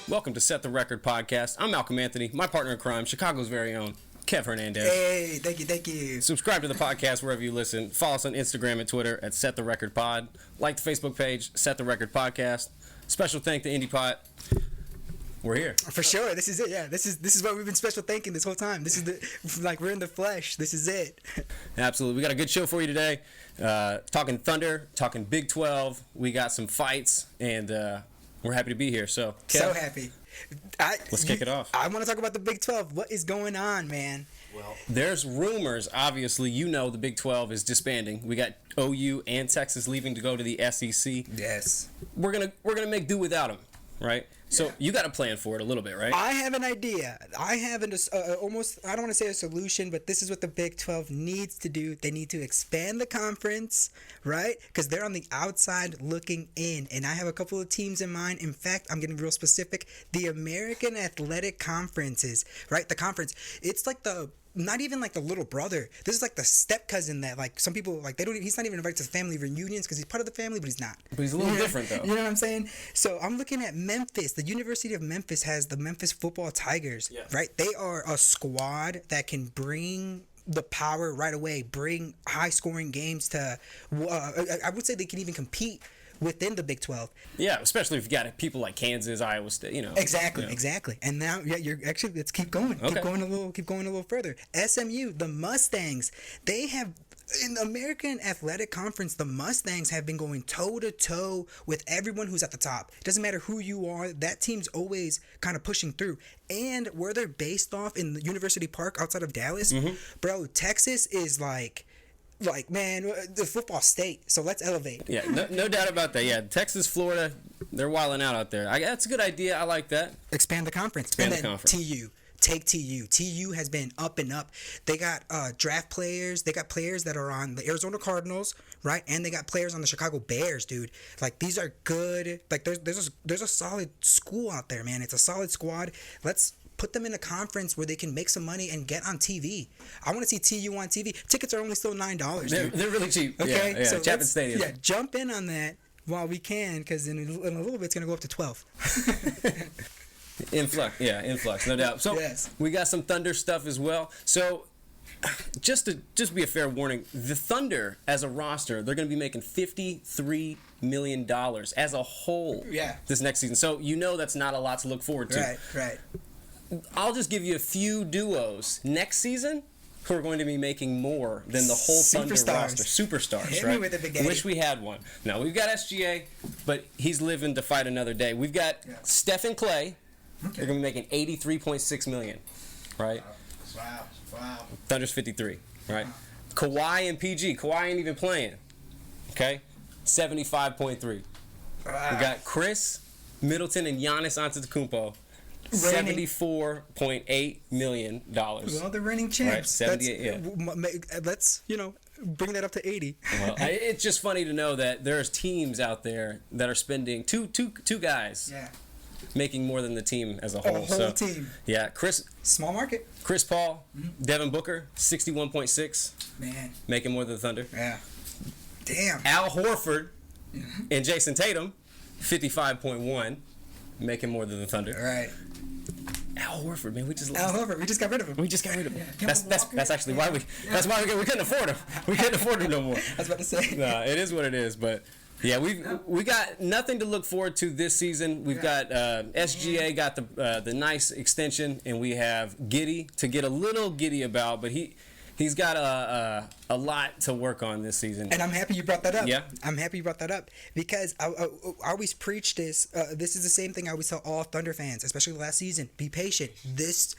Welcome to Set the Record Podcast. I'm Malcolm Anthony, my partner in crime, Chicago's very own Kev Hernandez. Hey, thank you. Subscribe to the podcast wherever you listen. Follow us on Instagram and Twitter at Set the Record Pod. Like the Facebook page, Set the Record Podcast. Special thank to Indy Pot. We're here. For sure. This is it. Yeah. This is what we've been special thanking this whole time. This is we're in the flesh. This is it. Absolutely. We got a good show for you today. Talking Thunder, talking Big 12. We got some fights, and we're happy to be here. So, Kev, so happy. Let's kick it off. I want to talk about the Big 12. What is going on, man? Well, there's rumors. Obviously, the Big 12 is disbanding. We got OU and Texas leaving to go to the SEC. Yes. We're gonna make do without them, right? So you got a plan for it a little bit, right? I have an idea. I have almost, I don't want to say a solution, but this is what the Big 12 needs to do. They need to expand the conference, right? Because they're on the outside looking in. And I have a couple of teams in mind. In fact, I'm getting real specific. The American Athletic Conferences, right? The conference. It's like not even like the little brother. This is like the step cousin that like some people like he's not even invited to family reunions because he's part of the family, but he's not. But he's a little different though. You know what I'm saying? So I'm looking at Memphis. The University of Memphis has the Memphis Football Tigers, right? They are a squad that can bring the power right away, bring high scoring games to I would say they can even compete within the Big 12. Yeah, especially if you got people like Kansas, Iowa State, Exactly. And now, you're actually, let's keep going. Okay. Keep going a little further. SMU, the Mustangs, they have, in the American Athletic Conference, the Mustangs have been going toe-to-toe with everyone who's at the top. It doesn't matter who you are, that team's always kind of pushing through. And where they're based off in the University Park outside of Dallas, bro, Texas is like, man, the football state. So let's elevate. Yeah, no doubt about that. Yeah, Texas, Florida, they're wilding out there. That's a good idea. I like that. Expand the conference. TU. Take TU. TU has been up and up. They got draft players. They got players that are on the Arizona Cardinals, right? And they got players on the Chicago Bears, dude. Like, these are good. Like, there's a solid school out there, man. It's a solid squad. Let's put them in a conference where they can make some money and get on TV. I want to see TU on TV. Tickets are only still $9, dude. They're really cheap. Okay, yeah. So Chapman Stadium. Yeah, jump in on that while we can, because in a little bit it's gonna go up to 12. Influx, no doubt. So yes. We got some Thunder stuff as well. So just to be a fair warning, the Thunder as a roster, they're going to be making $53 million as a whole this next season. So that's not a lot to look forward to. Right. I'll just give you a few duos next season who are going to be making more than the whole Thunder roster. Superstars, Hit right? Me with it, Big Daddy. Wish we had one. Now, we've got SGA, but he's living to fight another day. We've got Steph and Clay. Okay. They're going to be making $83.6 million, right? Wow. Thunder's 53, right? Wow. Kawhi and PG. Kawhi ain't even playing, okay? 75.3. Wow. We got Chris, Middleton, and Giannis Antetokounmpo. $74.8 million. Well, they're reigning champs. Right, 78. Let's bring that up to 80. Well, it's just funny to know that there's teams out there that are spending two guys. Yeah. Making more than the team as a whole. A whole team. Yeah, Small market. Chris Paul, Devin Booker, 61.6. Man. Making more than the Thunder. Yeah. Damn. Al Horford and Jason Tatum, 55.1. Making more than the Thunder. Right. Al Horford, man, we just got rid of him. Yeah. That's actually why we couldn't afford him. We couldn't afford him no more. I was about to say. No, it is what it is, but yeah, we got nothing to look forward to this season. We've got SGA got the nice extension, and we have Giddey to get a little giddy about, but he's got a lot to work on this season. And I'm happy you brought that up. Yeah. I'm happy you brought that up because I always preach this. This is the same thing I always tell all Thunder fans, especially last season. Be patient. This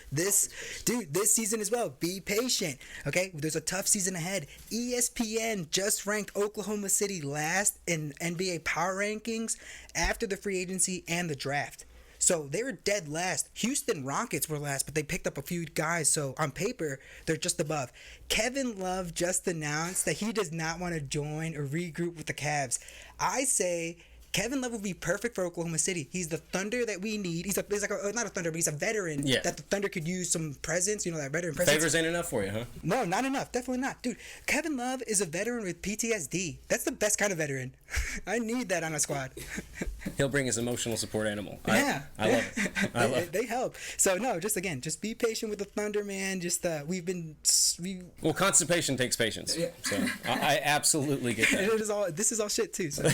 season as well. Be patient. Okay? There's a tough season ahead. ESPN just ranked Oklahoma City last in NBA power rankings after the free agency and the draft. So they were dead last. Houston Rockets were last, but they picked up a few guys. So on paper, they're just above. Kevin Love just announced that he does not want to join or regroup with the Cavs. I say Kevin Love would be perfect for Oklahoma City. He's the Thunder that we need. He's like not a Thunder, but he's a veteran that the Thunder could use some presence. You know, that veteran presence. Favors ain't enough for you, huh? No, not enough. Definitely not, dude. Kevin Love is a veteran with PTSD. That's the best kind of veteran. I need that on a squad. He'll bring his emotional support animal. Yeah, I love it. I love it. They help. So no, just be patient with the Thunder, man. Well, constipation takes patience. Yeah. So I absolutely get that. This is all shit too. So.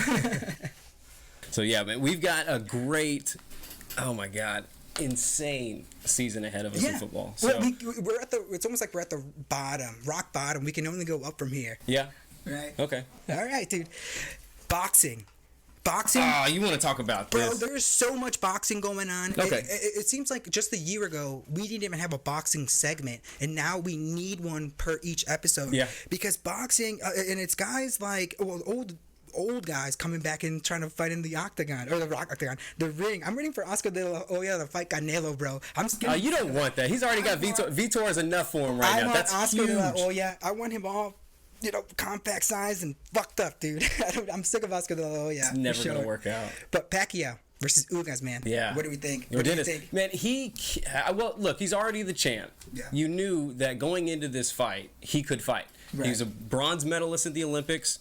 So yeah, man, we've got a great, oh my God, insane season ahead of us in football. So we're at it's almost like we're at the bottom, rock bottom. We can only go up from here. Yeah. Right. Okay. All right, dude. Boxing. Oh, you want to talk about this? Bro, there's so much boxing going on. Okay. It seems like just a year ago, we didn't even have a boxing segment, and now we need one per each episode. Yeah. Because boxing, and it's guys like, old guys coming back and trying to fight in the octagon, or the octagon, the ring. I'm rooting for Oscar De La Hoya to fight Canelo, bro. You don't want that. He's already got Vitor. Vitor is enough for him right now. That's Oscar huge. De La Hoya. I want him all, compact size and fucked up, dude. I'm sick of Oscar De La Hoya. It's never going to work out. But Pacquiao versus Ugas, man. Yeah. What do we think? Man, look, he's already the champ. Yeah. You knew that going into this fight, he could fight. Right. He was a bronze medalist at the Olympics.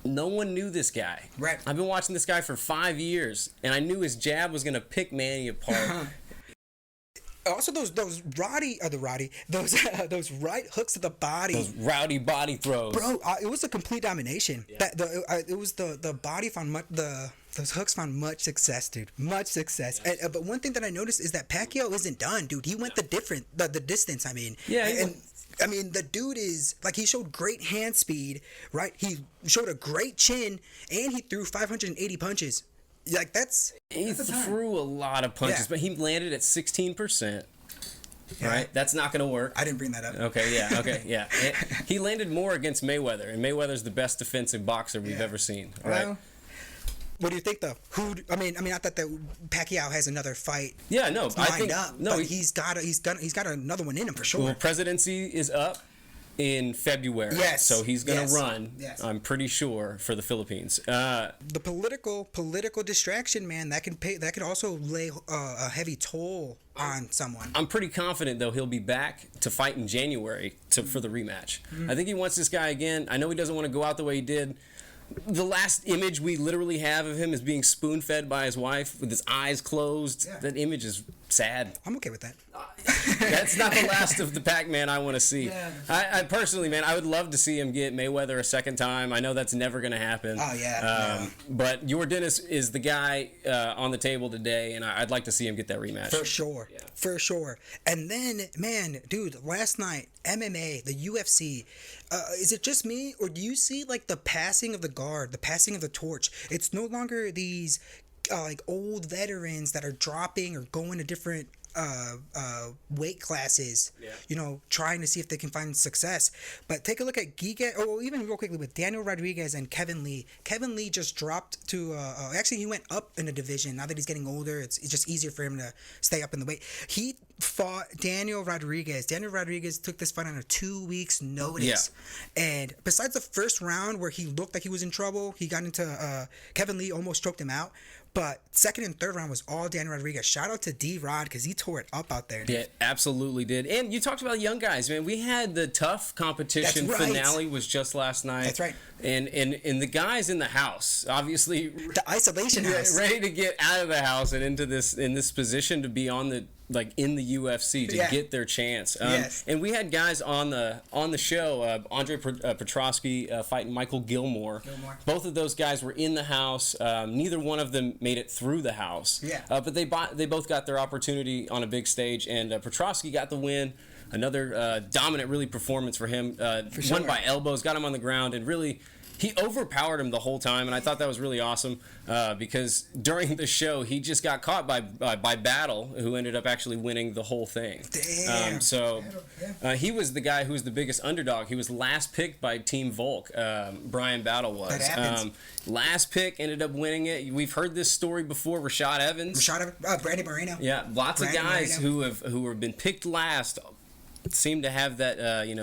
No one knew this guy. Right. I've been watching this guy for 5 years, and I knew his jab was going to pick Manny apart. Also, those right hooks to the body, those rowdy body throws, bro. It was a complete domination. Yeah. It was the body found those hooks found much success, dude. Much success. Yeah. But one thing that I noticed is that Pacquiao isn't done, dude. He went the distance. I mean, I mean, the dude is like, he showed great hand speed, right? He showed a great chin, and he threw 580 punches. Like he threw a lot of punches, but he landed at 16%. Right, that's not going to work. I didn't bring that up. Okay, yeah. He landed more against Mayweather, and Mayweather's the best defensive boxer we've ever seen. All right. What do you think, though? I mean, I thought that Pacquiao has another fight. Yeah, no, I think he's got another one in him for sure. Well, presidency is up in February. Yes. So he's going to run. Yes. I'm pretty sure for the Philippines. The political distraction, man, that could also lay a heavy toll on someone. I'm pretty confident though he'll be back to fight in January for the rematch. I think he wants this guy again. I know he doesn't want to go out the way he did. The last image we literally have of him is being spoon-fed by his wife with his eyes closed. Yeah. That image is sad. I'm okay with that. That's not the last of the Pac-Man I want to see. Yeah. I personally, man, I would love to see him get Mayweather a second time. I know that's never going to happen. Oh, yeah. But Dennis is the guy on the table today, and I'd like to see him get that rematch. For sure. Yeah. For sure. And then, man, dude, last night, MMA, the UFC, is it just me, or do you see, like, the passing of the guard, the passing of the torch? It's no longer these, like, old veterans that are dropping or going to different weight classes, trying to see if they can find success. But take a look at Giga, even real quickly with Daniel Rodriguez and Kevin Lee. Kevin Lee just dropped to actually he went up in a division. Now that he's getting older, it's just easier for him to stay up in the weight. He fought Daniel Rodriguez. Daniel Rodriguez took this fight on a 2 weeks notice. Yeah. And besides the first round where he looked like he was in trouble, he got into Kevin Lee almost choked him out. But second and third round was all Daniel Rodriguez. Shout out to D-Rod because he tore it up out there. Dude. Yeah, absolutely did. And you talked about young guys, man. We had the tough competition finale was just last night. That's right. And the guys in the house, obviously, the isolation house, ready to get out of the house and into this position to be on the in the UFC to get their chance. Yes. And we had guys on the show, Andre Petrosky fighting Michael Gilmore. Both of those guys were in the house. Neither one of them made it through the house. Yeah. But they both got their opportunity on a big stage, and Petrosky got the win. Another dominant, really, performance for him. For sure. Won by elbows, got him on the ground, and really, he overpowered him the whole time, and I thought that was really awesome because during the show, he just got caught by Battle, who ended up actually winning the whole thing. Damn. He was the guy who was the biggest underdog. He was last picked by Team Volk. Brian Battle was. That happens. Last pick, ended up winning it. We've heard this story before. Rashad Evans. Brandon Moreno. Yeah, lots of guys who have been picked last seem to have that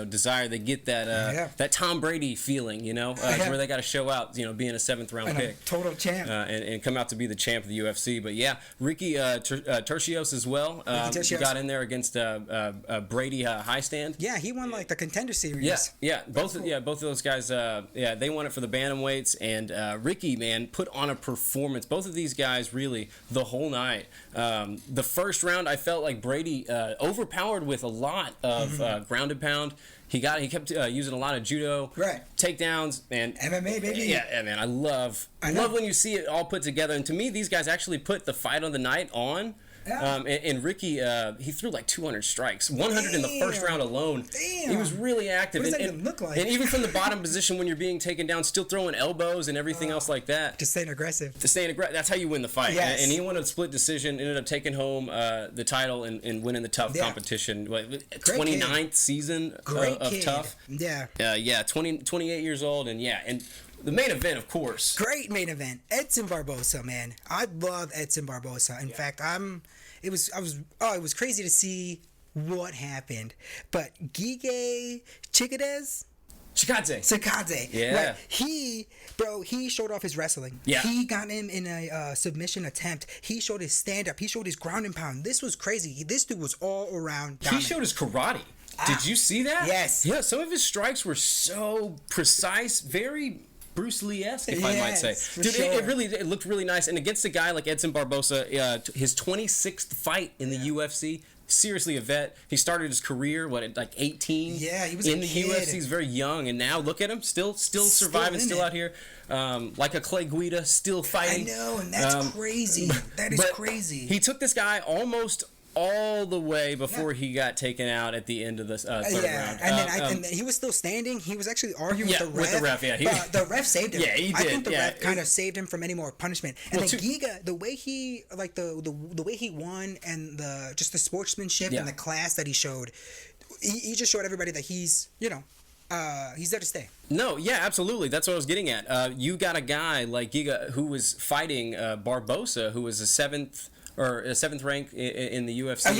desire. They get that that Tom Brady feeling, where they got to show out, being a 7th round pick, total champ, and come out to be the champ of the UFC. But yeah, Ricky Tercios as well. Got in there against Brady Highstand. Yeah, he won like the Contender Series. Yeah, both of those guys. They won it for the bantamweights, and Ricky, man, put on a performance. Both of these guys really the whole night. The first round, I felt like Brady overpowered with a lot of ground and pound. He kept using a lot of judo, takedowns, and MMA, baby. Yeah, man, I love when you see it all put together. And to me, these guys actually put the fight of the night on. Yeah. And Ricky, he threw like 200 strikes, 100 in the first round alone. Damn. He was really active. What does that even look like? And even from the bottom position when you're being taken down, still throwing elbows and everything else like that. Just staying aggressive. That's how you win the fight. Yes. And he won a split decision, ended up taking home the title and winning the TUF competition. 29th season of TUF. Yeah. 28 years old, and the main event, of course. Great main event. Edson Barbosa, man. I love Edson Barbosa. In fact, it was crazy to see what happened. But Giga Chikadze. Yeah. Right? He showed off his wrestling. Yeah. He got him in a submission attempt. He showed his stand-up. He showed his ground and pound. This was crazy. This dude was all around dominant. He showed his karate. Did you see that? Yes. Yeah, some of his strikes were so precise, very Bruce Lee-esque, if I might say. Dude, sure. it looked really nice. And against a guy like Edson Barbosa, his 26th fight in the UFC, seriously a vet. He started his career, at like 18? Yeah, he was in a the kid. UFC. He's very young, and now look at him, still surviving, still out here. Like a Clay Guida, still fighting. I know, and that's crazy. That is crazy. He took this guy almost all the way before he got taken out at the end of the third round. And then he was still standing. He was actually arguing with the ref. The ref saved him. Yeah, he did. I think the ref kind of saved him from any more punishment. And then Giga, the way he the way he won and just the sportsmanship and the class that he showed, he just showed everybody that he's he's there to stay. No, yeah, absolutely. That's what I was getting at. You got a guy like Giga who was fighting Barbosa, who was a seventh rank in the UFC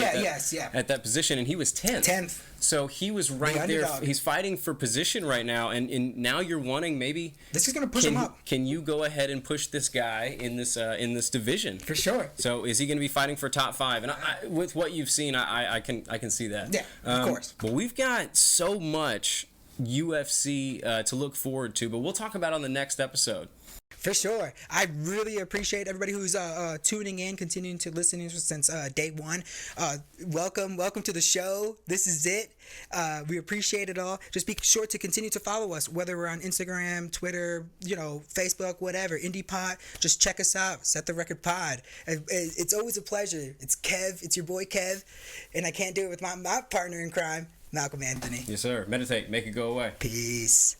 at that position, and he was 10th. So he was right there. He's fighting for position right now, and now you're wanting maybe this is going to push him up. Can you go ahead and push this guy in this division? For sure. So is he going to be fighting for top 5? And with what you've seen, I can see that. Yeah, of course. But we've got so much UFC to look forward to, but we'll talk about it on the next episode. For sure. I really appreciate everybody who's tuning in, continuing to listen since day one. Welcome to the show. This is it. We appreciate it all. Just be sure to continue to follow us, whether we're on Instagram, Twitter, Facebook, whatever. Indy Pod. Just check us out. Set the Record Pod. It's always a pleasure. It's Kev. It's your boy Kev. And I can't do it with my partner in crime, Malcolm Anthony. Yes, sir. Meditate. Make it go away. Peace.